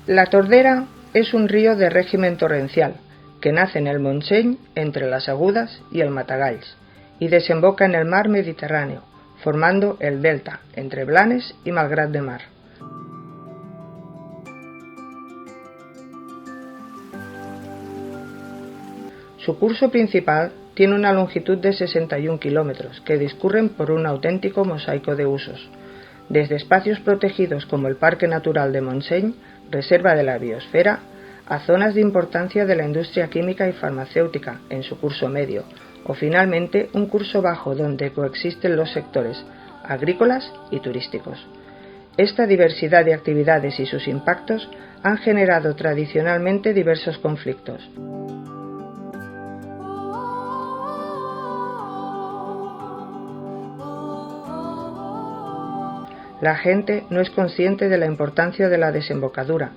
La Tordera es un río de régimen torrencial que nace en el Montseny entre las Agudas y el Matagalls y desemboca en el mar Mediterráneo, formando el delta entre Blanes y Malgrat de Mar. Su curso principal tiene una longitud de 61 kilómetros que discurren por un auténtico mosaico de usos, desde espacios protegidos como el Parque Natural de Montseny, reserva de la biosfera, a zonas de importancia de la industria química y farmacéutica en su curso medio, o finalmente un curso bajo donde coexisten los sectores agrícolas y turísticos. Esta diversidad de actividades y sus impactos han generado tradicionalmente diversos conflictos. La gente no es consciente de la importancia de la desembocadura,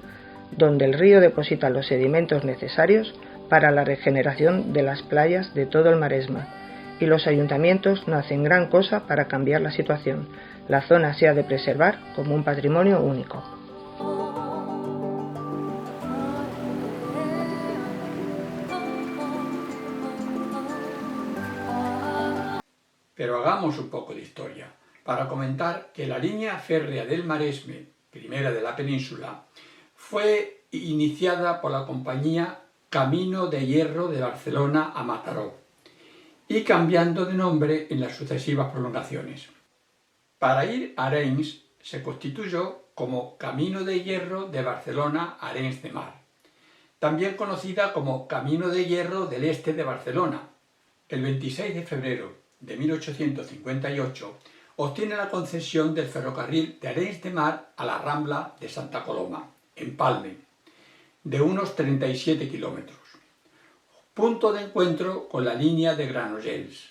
donde el río deposita los sedimentos necesarios para la regeneración de las playas de todo el Maresma, y los ayuntamientos no hacen gran cosa para cambiar la situación. La zona se ha de preservar como un patrimonio único. Pero hagamos un poco de historia, para comentar que la línea férrea del Maresme, primera de la península, fue iniciada por la compañía Camino de Hierro de Barcelona a Mataró y cambiando de nombre en las sucesivas prolongaciones. Para ir a Arenys se constituyó como Camino de Hierro de Barcelona a Arenys de Mar, también conocida como Camino de Hierro del Este de Barcelona. El 26 de febrero de 1858 obtiene la concesión del ferrocarril de Arenys de Mar a la Rambla de Santa Coloma, en Palme, de unos 37 kilómetros, punto de encuentro con la línea de Granollers.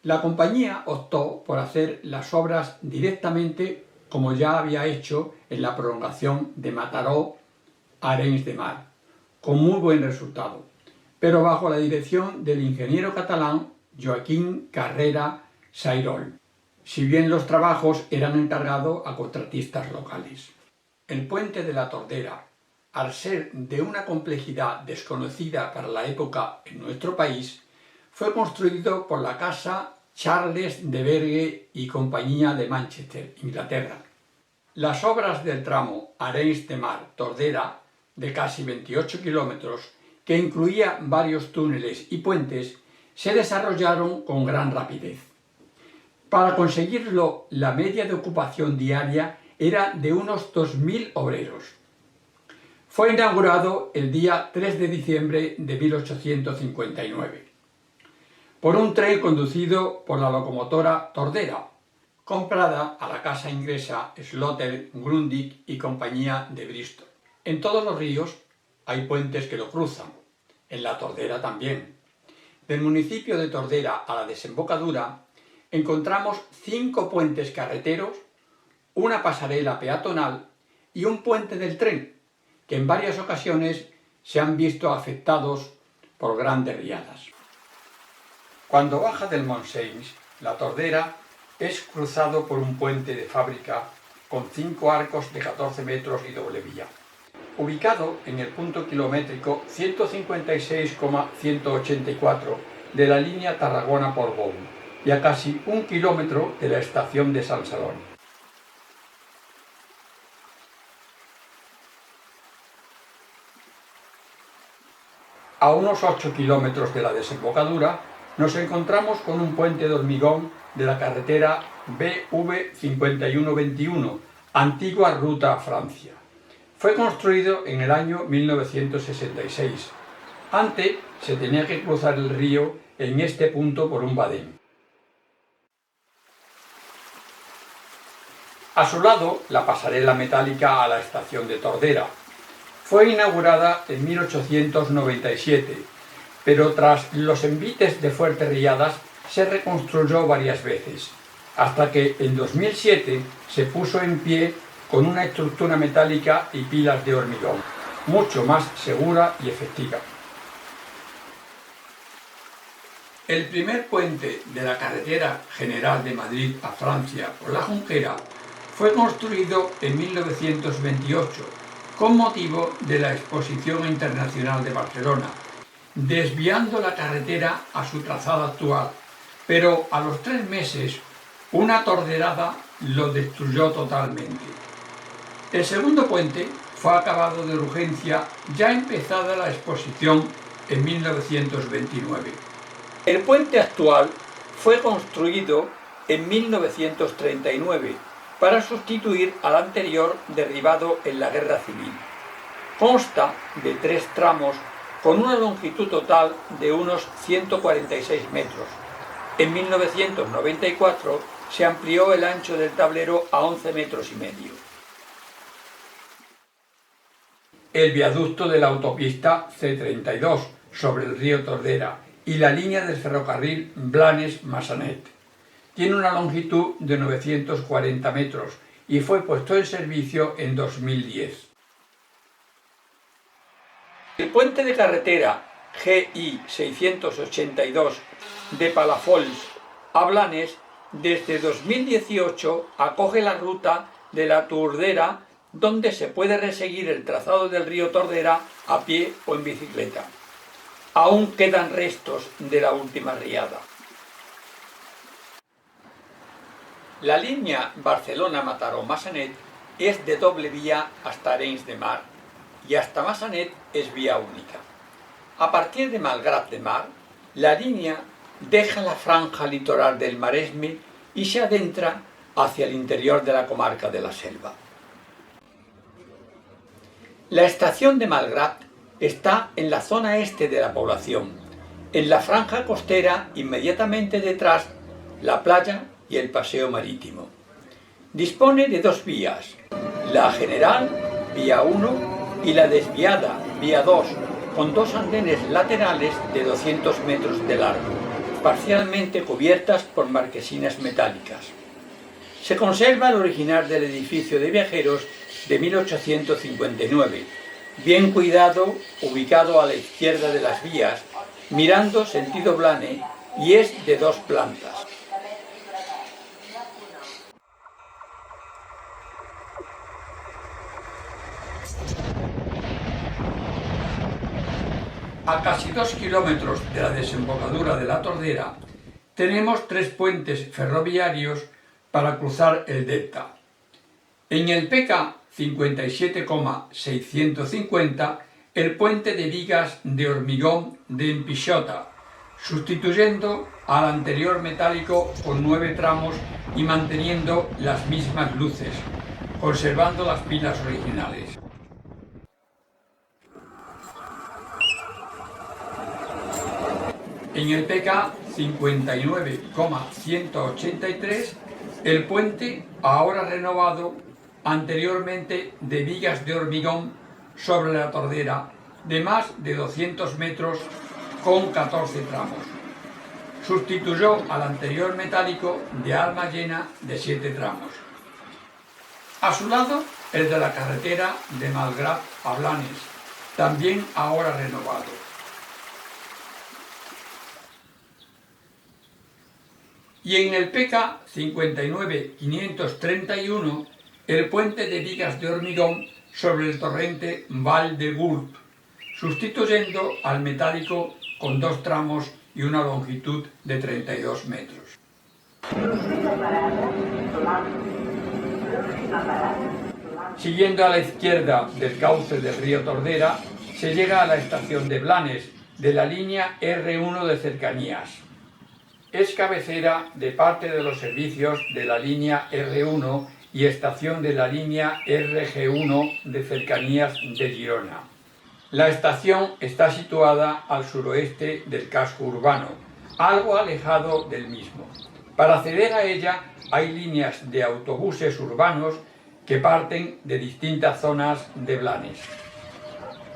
La compañía optó por hacer las obras directamente como ya había hecho en la prolongación de Mataró a Arenys de Mar, con muy buen resultado, pero bajo la dirección del ingeniero catalán Joaquín Carrera Sayrol, si bien los trabajos eran encargados a contratistas locales. El puente de la Tordera, al ser de una complejidad desconocida para la época en nuestro país, fue construido por la casa Charles de Verge y Compañía de Manchester, Inglaterra. Las obras del tramo Arenys de Mar-Tordera, de casi 28 kilómetros, que incluía varios túneles y puentes, se desarrollaron con gran rapidez. Para conseguirlo, la media de ocupación diaria era de unos 2.000 obreros. Fue inaugurado el día 3 de diciembre de 1859 por un tren conducido por la locomotora Tordera, comprada a la casa inglesa Slaughter, Grundig y Compañía de Bristol. En todos los ríos hay puentes que lo cruzan, en la Tordera también. Del municipio de Tordera a la desembocadura encontramos 5 puentes carreteros, una pasarela peatonal y un puente del tren, que en varias ocasiones se han visto afectados por grandes riadas. Cuando baja del Montseny, la Tordera es cruzado por un puente de fábrica con 5 arcos de 14 metros y doble vía, ubicado en el punto kilométrico 156,184 de la línea Tarragona-Portbou y a casi 1 kilómetro de la estación de San Salón. A unos 8 kilómetros de la desembocadura nos encontramos con un puente de hormigón de la carretera BV 5121, antigua ruta a Francia. Fue construido en el año 1966. Antes se tenía que cruzar el río en este punto por un badén. A su lado, la pasarela metálica a la estación de Tordera. Fue inaugurada en 1897, pero tras los envites de fuertes riadas se reconstruyó varias veces, hasta que en 2007 se puso en pie con una estructura metálica y pilas de hormigón, mucho más segura y efectiva. El primer puente de la carretera general de Madrid a Francia por la Junquera fue construido en 1928 con motivo de la Exposición Internacional de Barcelona, desviando la carretera a su trazado actual, pero a los 3 meses una torderada lo destruyó totalmente. El segundo puente fue acabado de urgencia ya empezada la exposición en 1929. El puente actual fue construido en 1939 para sustituir al anterior derribado en la Guerra Civil. Consta de 3 tramos con una longitud total de unos 146 metros. En 1994 se amplió el ancho del tablero a 11 metros y medio. El viaducto de la autopista C32 sobre el río Tordera y la línea del ferrocarril Blanes-Massanet. Tiene una longitud de 940 metros y fue puesto en servicio en 2010. El puente de carretera GI 682 de Palafolls a Blanes desde 2018 acoge la ruta de la Tordera, donde se puede reseguir el trazado del río Tordera a pie o en bicicleta. Aún quedan restos de la última riada. La línea Barcelona-Mataró-Massanet es de doble vía hasta Arenys de Mar y hasta Massanet es vía única. A partir de Malgrat de Mar, la línea deja la franja litoral del Maresme y se adentra hacia el interior de la comarca de la Selva. La estación de Malgrat está en la zona este de la población, en la franja costera inmediatamente detrás, la playa y el paseo marítimo. Dispone de 2 vías, la general, vía 1, y la desviada, vía 2, con 2 andenes laterales de 200 metros de largo, parcialmente cubiertas por marquesinas metálicas. Se conserva el original del edificio de viajeros de 1859, bien cuidado, ubicado a la izquierda de las vías, mirando sentido Blanes, y es de 2 plantas. A casi 2 kilómetros de la desembocadura de la Tordera tenemos 3 puentes ferroviarios para cruzar el delta. En el PK 57,650 el puente de vigas de hormigón de Empixota, sustituyendo al anterior metálico con 9 tramos y manteniendo las mismas luces, conservando las pilas originales. En el PK 59,183 el puente, ahora renovado, anteriormente de vigas de hormigón sobre la Tordera, de más de 200 metros con 14 tramos. Sustituyó al anterior metálico de alma llena de 7 tramos. A su lado, el de la carretera de Malgrat a Blanes, también ahora renovado. Y en el PK 59,531 el puente de vigas de hormigón sobre el torrente Val de Gurb, sustituyendo al metálico con 2 tramos y una longitud de 32 metros. Siguiendo a la izquierda del cauce del río Tordera, se llega a la estación de Blanes, de la línea R1 de cercanías. Es cabecera de parte de los servicios de la línea R1 y estación de la línea RG1 de cercanías de Girona. La estación está situada al suroeste del casco urbano, algo alejado del mismo. Para acceder a ella hay líneas de autobuses urbanos que parten de distintas zonas de Blanes.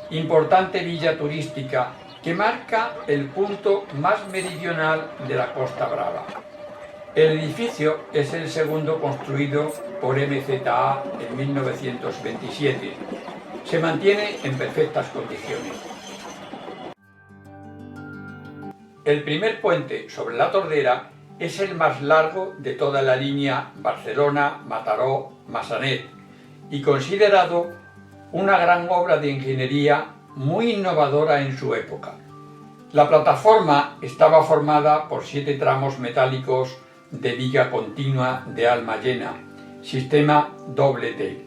Importante villa turística que marca el punto más meridional de la Costa Brava. El edificio es el segundo construido por MZA en 1927. Se mantiene en perfectas condiciones. El primer puente sobre la Tordera es el más largo de toda la línea Barcelona-Mataró-Massanet y considerado una gran obra de ingeniería muy innovadora en su época. La plataforma estaba formada por 7 tramos metálicos de viga continua de alma llena, sistema doble T,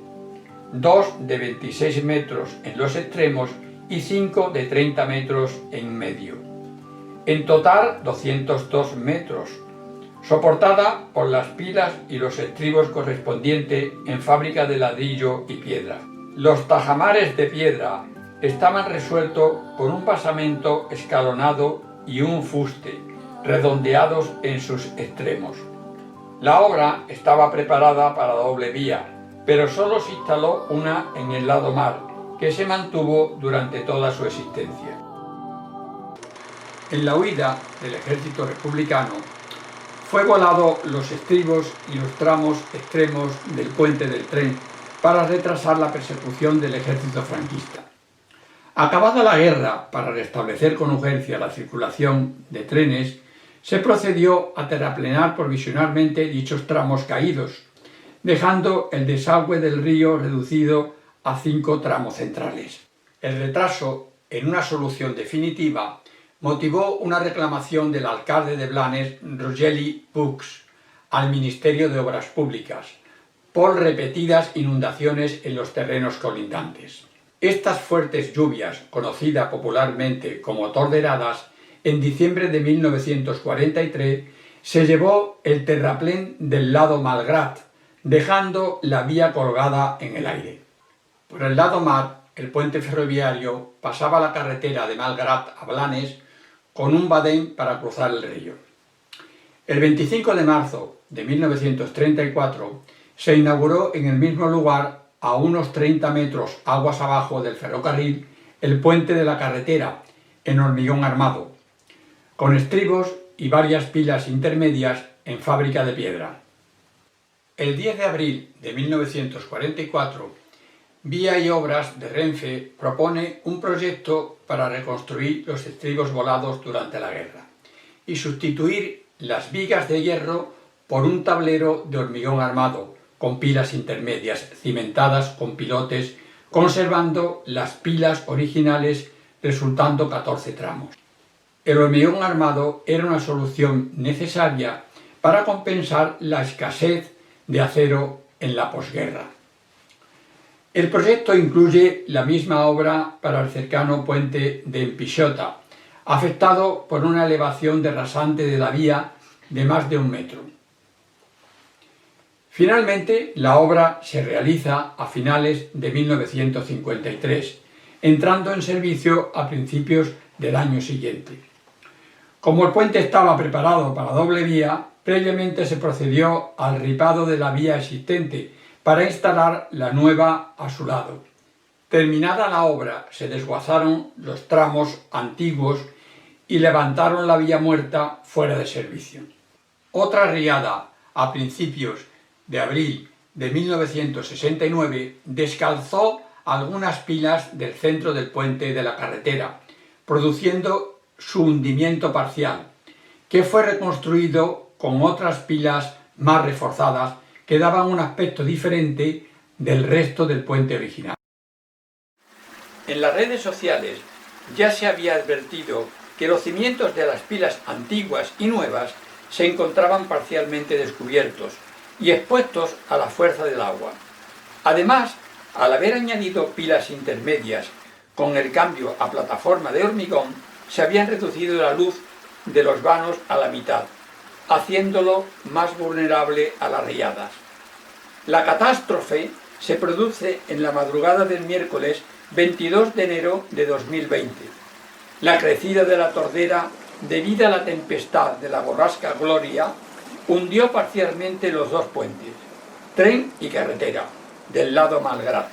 2 de 26 metros en los extremos y 5 de 30 metros en medio. En total 202 metros, soportada por las pilas y los estribos correspondientes en fábrica de ladrillo y piedra. Los tajamares de piedra estaban resueltos con un basamento escalonado y un fuste, redondeados en sus extremos. La obra estaba preparada para doble vía, pero solo se instaló una en el lado mar, que se mantuvo durante toda su existencia. En la huida del ejército republicano, fue volado los estribos y los tramos extremos del puente del tren para retrasar la persecución del ejército franquista. Acabada la guerra, para restablecer con urgencia la circulación de trenes, se procedió a terraplenar provisionalmente dichos tramos caídos, dejando el desagüe del río reducido a 5 tramos centrales. El retraso en una solución definitiva motivó una reclamación del alcalde de Blanes, Rogeli Puig, al Ministerio de Obras Públicas, por repetidas inundaciones en los terrenos colindantes. Estas fuertes lluvias, conocidas popularmente como torderadas, en diciembre de 1943 se llevó el terraplén del lado Malgrat, dejando la vía colgada en el aire. Por el lado mar, el puente ferroviario pasaba la carretera de Malgrat a Blanes con un badén para cruzar el río. El 25 de marzo de 1934 se inauguró en el mismo lugar, a unos 30 metros aguas abajo del ferrocarril, el puente de la carretera, en hormigón armado, con estribos y varias pilas intermedias en fábrica de piedra. El 10 de abril de 1944, Vía y Obras de Renfe propone un proyecto para reconstruir los estribos volados durante la guerra y sustituir las vigas de hierro por un tablero de hormigón armado, con pilas intermedias cimentadas con pilotes, conservando las pilas originales, resultando 14 tramos. El hormigón armado era una solución necesaria para compensar la escasez de acero en la posguerra. El proyecto incluye la misma obra para el cercano puente de Empixota, afectado por una elevación de rasante de la vía de más de 1 metro. Finalmente, la obra se realiza a finales de 1953, entrando en servicio a principios del año siguiente. Como el puente estaba preparado para doble vía, previamente se procedió al ripado de la vía existente para instalar la nueva a su lado. Terminada la obra, se desguazaron los tramos antiguos y levantaron la vía muerta fuera de servicio. Otra riada a principios de abril de 1969 descalzó algunas pilas del centro del puente de la carretera, produciendo su hundimiento parcial, que fue reconstruido con otras pilas más reforzadas que daban un aspecto diferente del resto del puente original. En las redes sociales ya se había advertido que los cimientos de las pilas antiguas y nuevas se encontraban parcialmente descubiertos y expuestos a la fuerza del agua. Además, al haber añadido pilas intermedias con el cambio a plataforma de hormigón, se habían reducido la luz de los vanos a la mitad, haciéndolo más vulnerable a las riadas. La catástrofe se produce en la madrugada del miércoles 22 de enero de 2020. La crecida de la tordera, debido a la tempestad de la borrasca Gloria, hundió parcialmente los 2 puentes, tren y carretera, del lado Malgrat.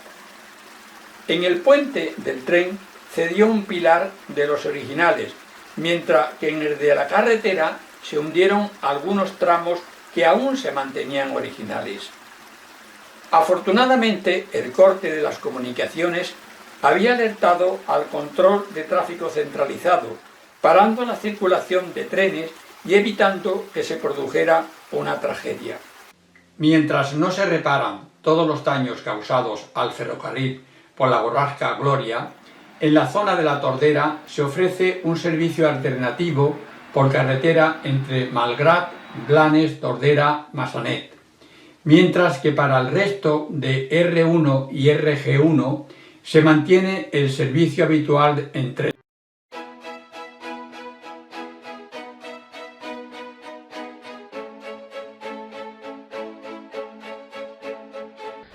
En el puente del tren cedió un pilar de los originales, mientras que en el de la carretera se hundieron algunos tramos que aún se mantenían originales. Afortunadamente, el corte de las comunicaciones había alertado al control de tráfico centralizado, parando la circulación de trenes y evitando que se produjera una tragedia. Mientras no se reparan todos los daños causados al ferrocarril por la borrasca Gloria, en la zona de la Tordera se ofrece un servicio alternativo por carretera entre Malgrat, Blanes, Tordera, Massanet, mientras que para el resto de R1 y RG1 se mantiene el servicio habitual en tren.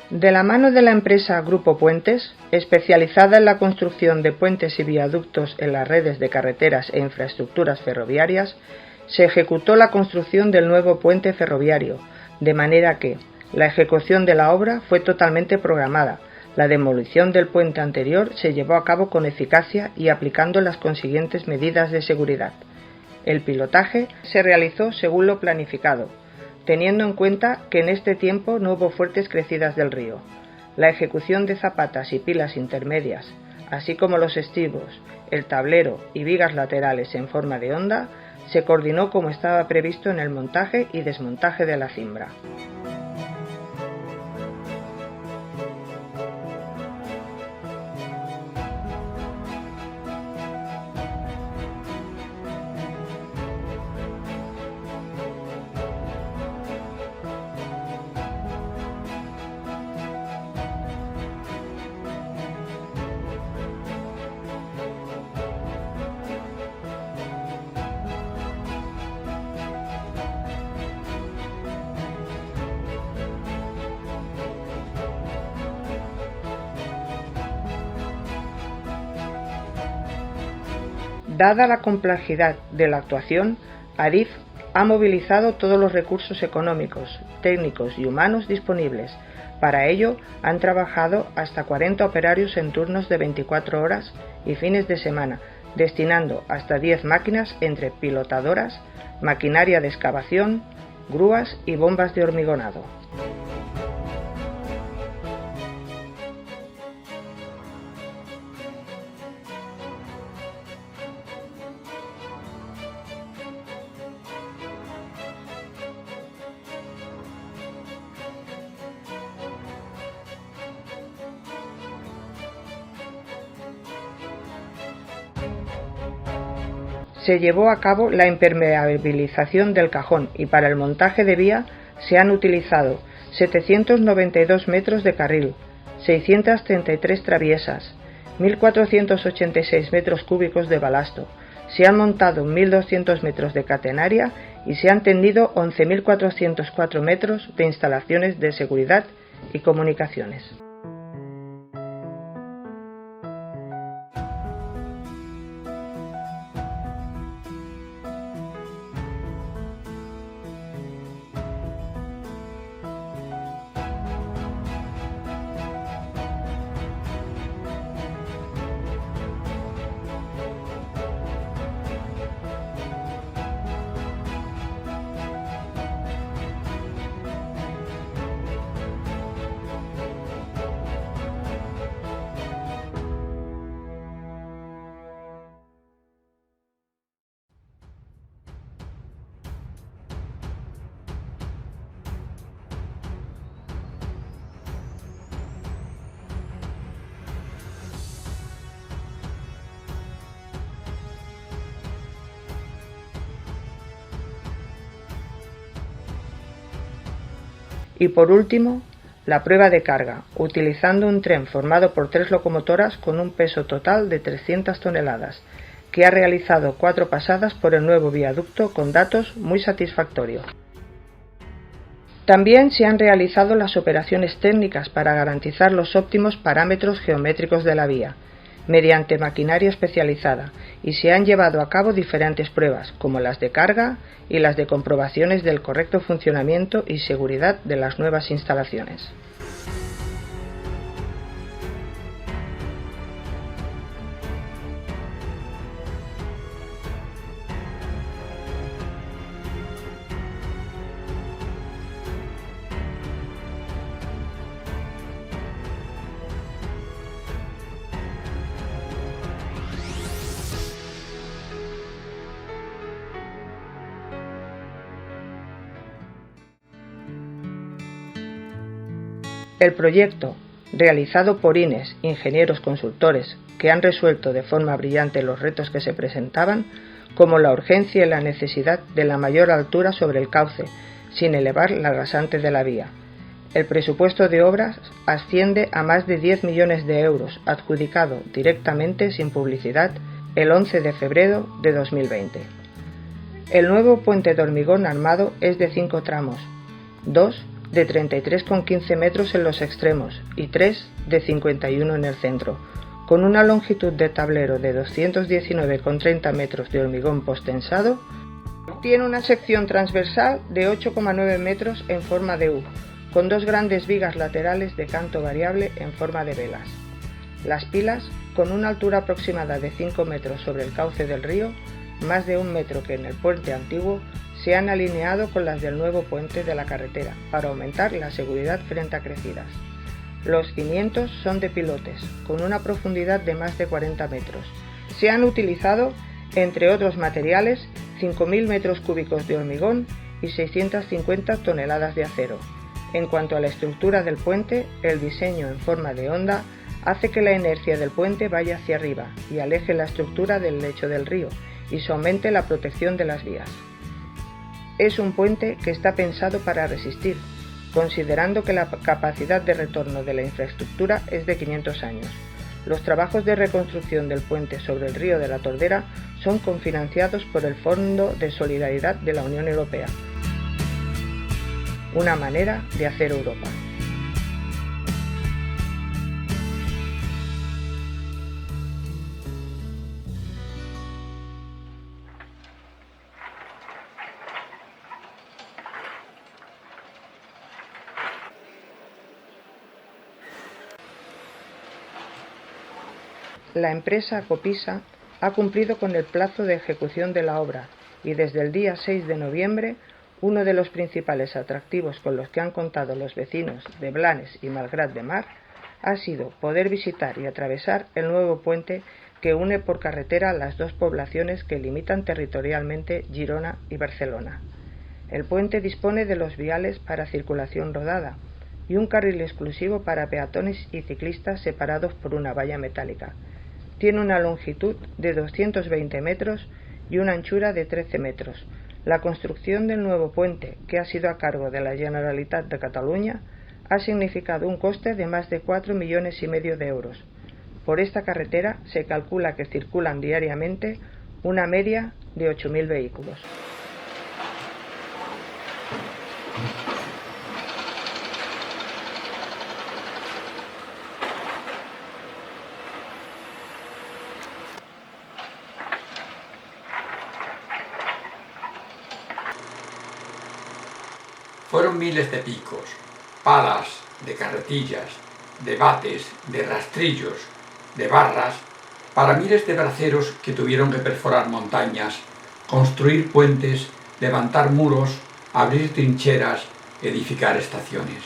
De la mano de la empresa Grupo Puentes, especializada en la construcción de puentes y viaductos en las redes de carreteras e infraestructuras ferroviarias, se ejecutó la construcción del nuevo puente ferroviario, de manera que la ejecución de la obra fue totalmente programada. La demolición del puente anterior se llevó a cabo con eficacia y aplicando las consiguientes medidas de seguridad. El pilotaje se realizó según lo planificado, teniendo en cuenta que en este tiempo no hubo fuertes crecidas del río. La ejecución de zapatas y pilas intermedias, así como los estribos, el tablero y vigas laterales en forma de onda, se coordinó como estaba previsto en el montaje y desmontaje de la cimbra. Dada la complejidad de la actuación, Adif ha movilizado todos los recursos económicos, técnicos y humanos disponibles. Para ello, han trabajado hasta 40 operarios en turnos de 24 horas y fines de semana, destinando hasta 10 máquinas entre pilotadoras, maquinaria de excavación, grúas y bombas de hormigonado. Se llevó a cabo la impermeabilización del cajón y para el montaje de vía se han utilizado 792 metros de carril, 633 traviesas, 1.486 metros cúbicos de balasto, se han montado 1.200 metros de catenaria y se han tendido 11.404 metros de instalaciones de seguridad y comunicaciones. Y por último, la prueba de carga, utilizando un tren formado por 3 locomotoras con un peso total de 300 toneladas, que ha realizado 4 pasadas por el nuevo viaducto con datos muy satisfactorios. También se han realizado las operaciones técnicas para garantizar los óptimos parámetros geométricos de la vía, mediante maquinaria especializada, y se han llevado a cabo diferentes pruebas, como las de carga y las de comprobaciones del correcto funcionamiento y seguridad de las nuevas instalaciones. El proyecto, realizado por INES, ingenieros consultores, que han resuelto de forma brillante los retos que se presentaban, como la urgencia y la necesidad de la mayor altura sobre el cauce, sin elevar la rasante de la vía. El presupuesto de obras asciende a más de 10 millones de euros, adjudicado directamente sin publicidad el 11 de febrero de 2020. El nuevo puente de hormigón armado es de 5 tramos, 2 de 33,15 metros en los extremos y 3 de 51 en el centro, con una longitud de tablero de 219,30 metros de hormigón posttensado. Tiene una sección transversal de 8,9 metros en forma de U, con 2 grandes vigas laterales de canto variable en forma de velas. Las pilas, con una altura aproximada de 5 metros sobre el cauce del río, más de 1 metro que en el puente antiguo, se han alineado con las del nuevo puente de la carretera para aumentar la seguridad frente a crecidas. Los cimientos son de pilotes, con una profundidad de más de 40 metros. Se han utilizado, entre otros materiales, 5.000 metros cúbicos de hormigón y 650 toneladas de acero. En cuanto a la estructura del puente, el diseño en forma de onda hace que la inercia del puente vaya hacia arriba y aleje la estructura del lecho del río y se aumente la protección de las vías. Es un puente que está pensado para resistir, considerando que la capacidad de retorno de la infraestructura es de 500 años. Los trabajos de reconstrucción del puente sobre el río de la Tordera son cofinanciados por el Fondo de Solidaridad de la Unión Europea. Una manera de hacer Europa. La empresa Copisa ha cumplido con el plazo de ejecución de la obra y desde el día 6 de noviembre uno de los principales atractivos con los que han contado los vecinos de Blanes y Malgrat de Mar ha sido poder visitar y atravesar el nuevo puente que une por carretera las dos poblaciones que limitan territorialmente Girona y Barcelona. El puente dispone de los viales para circulación rodada y un carril exclusivo para peatones y ciclistas separados por una valla metálica. Tiene una longitud de 220 metros y una anchura de 13 metros. La construcción del nuevo puente, que ha sido a cargo de la Generalitat de Cataluña, ha significado un coste de más de 4,5 millones de euros. Por esta carretera se calcula que circulan diariamente una media de 8.000 vehículos. Fueron miles de picos, palas, de carretillas, de bates, de rastrillos, de barras, para miles de braceros que tuvieron que perforar montañas, construir puentes, levantar muros, abrir trincheras, edificar estaciones,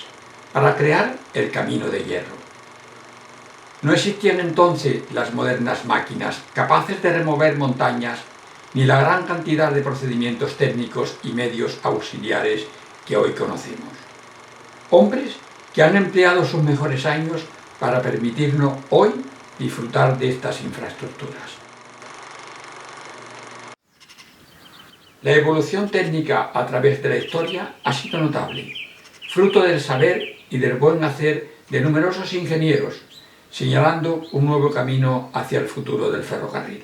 para crear el camino de hierro. No existían entonces las modernas máquinas capaces de remover montañas, ni la gran cantidad de procedimientos técnicos y medios auxiliares que hoy conocemos. Hombres que han empleado sus mejores años para permitirnos hoy disfrutar de estas infraestructuras. La evolución técnica a través de la historia ha sido notable, fruto del saber y del buen hacer de numerosos ingenieros, señalando un nuevo camino hacia el futuro del ferrocarril.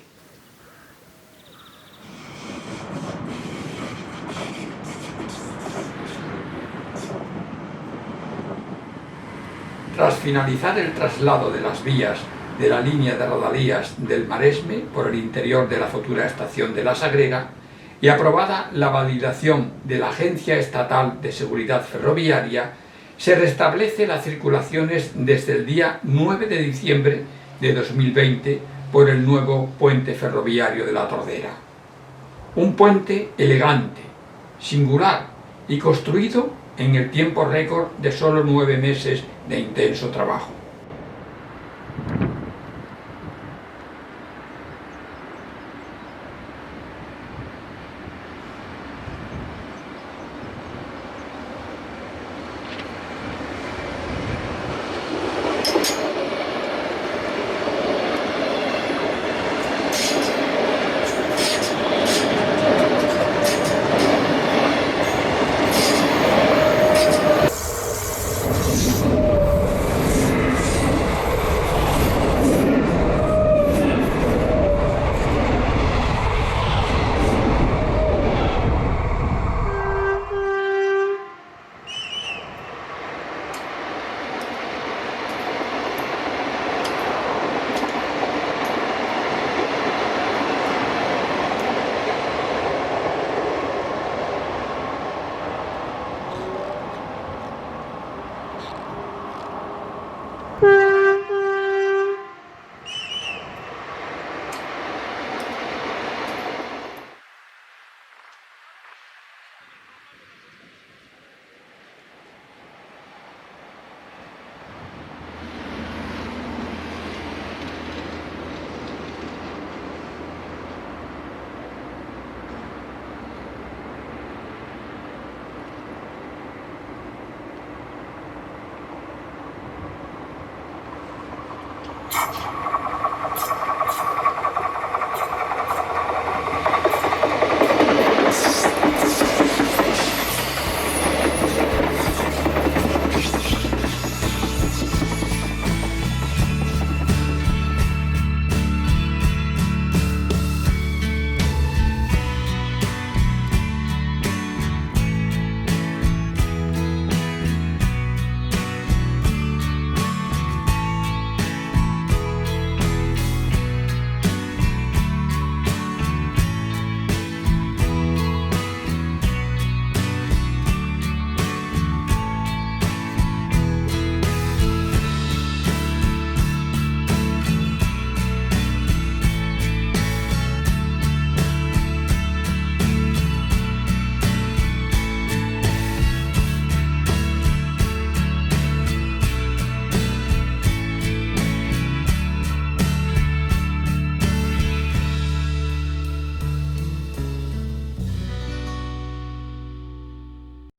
Tras finalizar el traslado de las vías de la línea de rodalías del Maresme por el interior de la futura estación de La Sagrera y aprobada la validación de la Agencia Estatal de Seguridad Ferroviaria, se restablece las circulaciones desde el día 9 de diciembre de 2020 por el nuevo puente ferroviario de la Tordera. Un puente elegante, singular y construido en el tiempo récord de solo 9 meses de intenso trabajo.